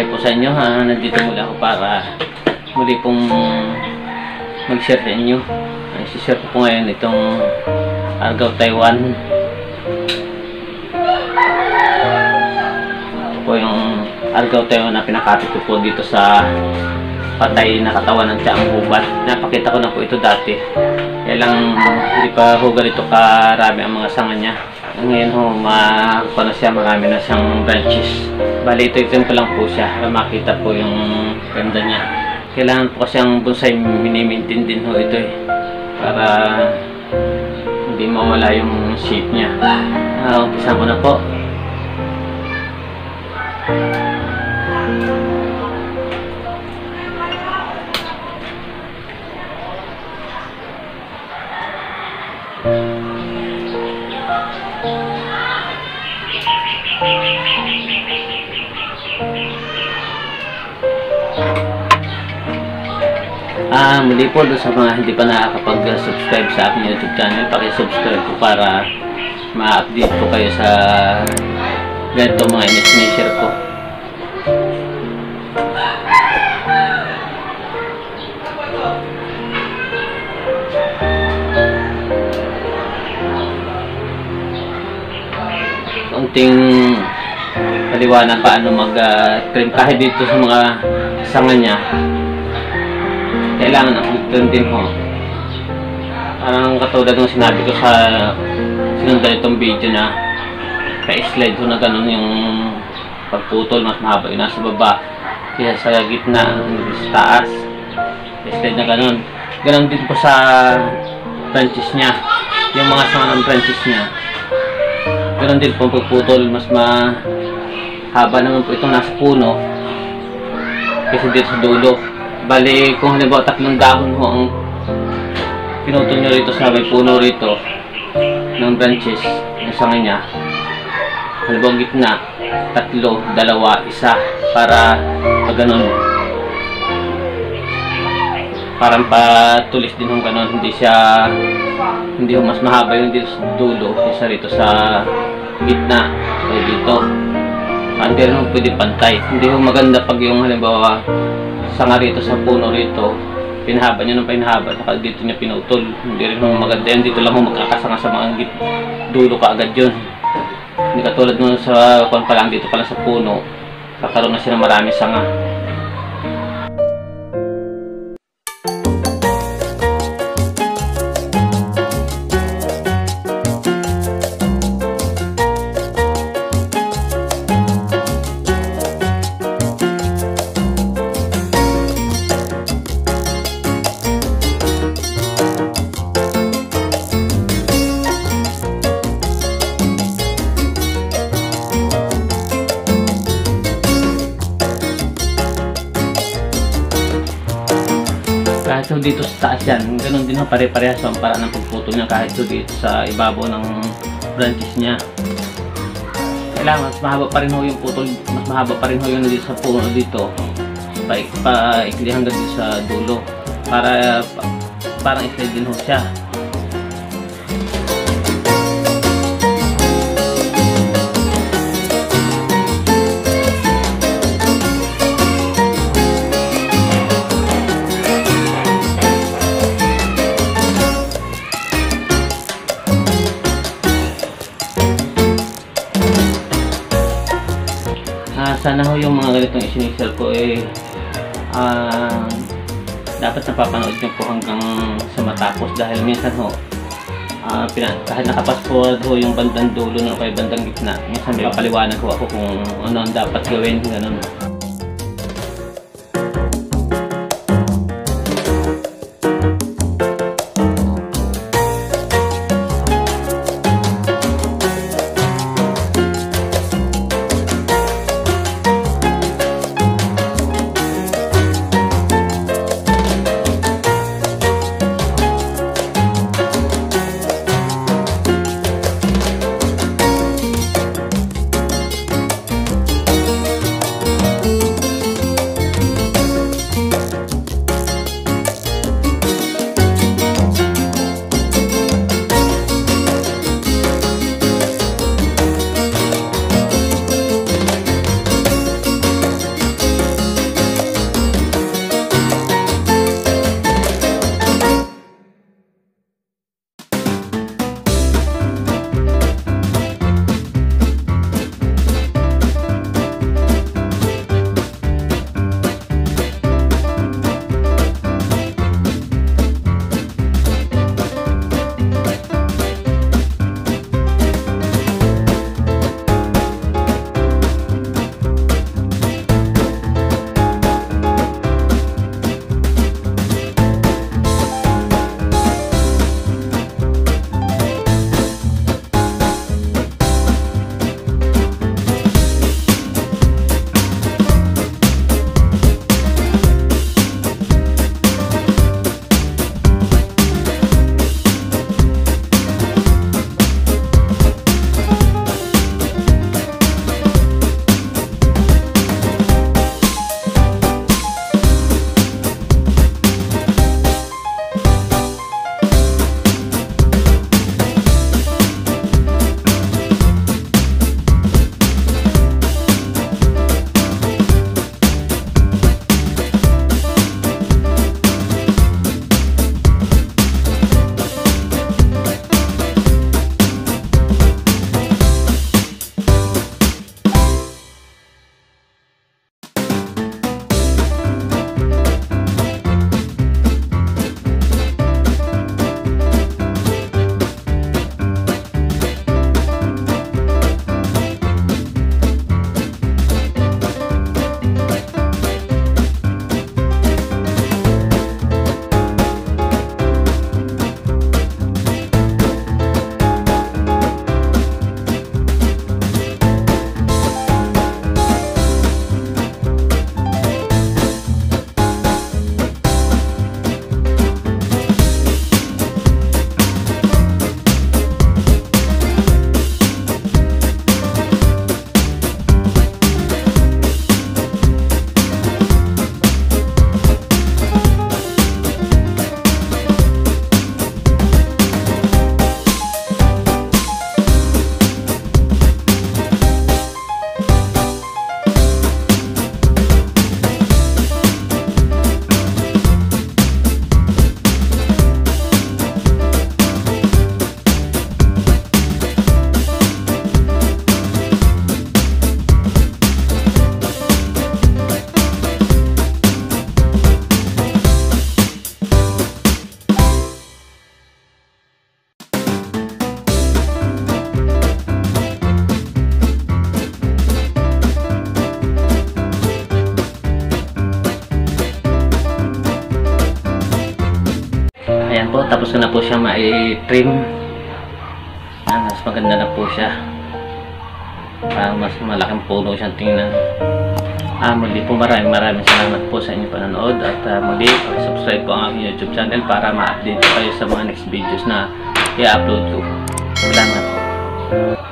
Hi po sa inyo ha, nandito mula ako para muli pong mag-share sa inyo. I-share ko po ngayon itong Argao Taiwan. Ito po yung Argao Taiwan na pinakapit ko po dito sa patay na katawan ng tiyaang hubad. Napakita ko na po ito dati. Kaya lang hindi pa ho ganito karami ang mga sanga niya. Ngayon ho, na siya, marami na siyang branches. Bali, ito pa lang po siya para makita po yung ganda niya. Kailangan po kasi ang bonsai mini-maintain din ho ito para hindi mawala yung shape niya. Umpisa ko na po. Muli po doon sa mga hindi pa nakakapag-subscribe sa aking YouTube channel, paki-subscribe po para ma-update po kayo sa ganito mga in-share ko. Unting paliwanag paano mag-trim kahit dito sa mga sanga niya. Kailangan ang trim din ho. Parang katulad ng sinabi ko sa sinundan itong video na pa-slide ho na ganun yung pagputol, mas mahaba yung nasa baba kaya sa gitna, sa taas pa-slide na ganun. Ganun din po sa branches niya, yung mga sanga ng branches niya. Ganun din po pagputol, mas mahaba naman po itong nasa puno kasi dito sa dulo. Bali, kung halimbawa 3 dahon ho ang pinutol nyo rito sa may puno rito ng branches ng sanga niya, halimbawa gitna 3, 2, 1 para pag ganun parang patulis din ho ganun, hindi ho mas mahaba yung dito sa dulo kaysa rito sa gitna o dito. Hindi rin ho pwede pantay, hindi ho maganda pag yung halimbawa sanga rito sa puno rito, pinahaba nyo ng pinahaba, saka dito nyo pinutol. Hindi rin maganda yan. Dito lang magkakasanga sa mga dulo ka agad yun. Hindi katulad nung sa kung pa lang dito pa lang sa puno, kakaroon na siya ng marami sanga. Kahit so dito sa taas yan, ganun din ho, pare-parehas ang paraan ng pagputol niya kahit so dito sa ibabaw ng branches niya. Kailangan mas mahaba pa rin ho yung putol, mas mahaba pa rin ho yung dito sa puno dito. Paikli hanggang dito sa dulo para parang slide din ho siya. Sana ho yung mga ganitong isinisel ko dapat napapanood nyo po hanggang sa matapos dahil minsan ho kahit nakapasport ho yung bandang dulo o kaya bandang gitna, minsan may papaliwanag ho ako kung ano ang dapat gawin, ganun. Tapos ko na po siya mai-trim. Mas maganda na po siya. Para mas malaking puno siyang tingnan. Muli po maraming salamat po sa inyong panonood. At muli, subscribe po ang aking YouTube channel para ma-update kayo sa mga next videos na i-upload ko. Salamat.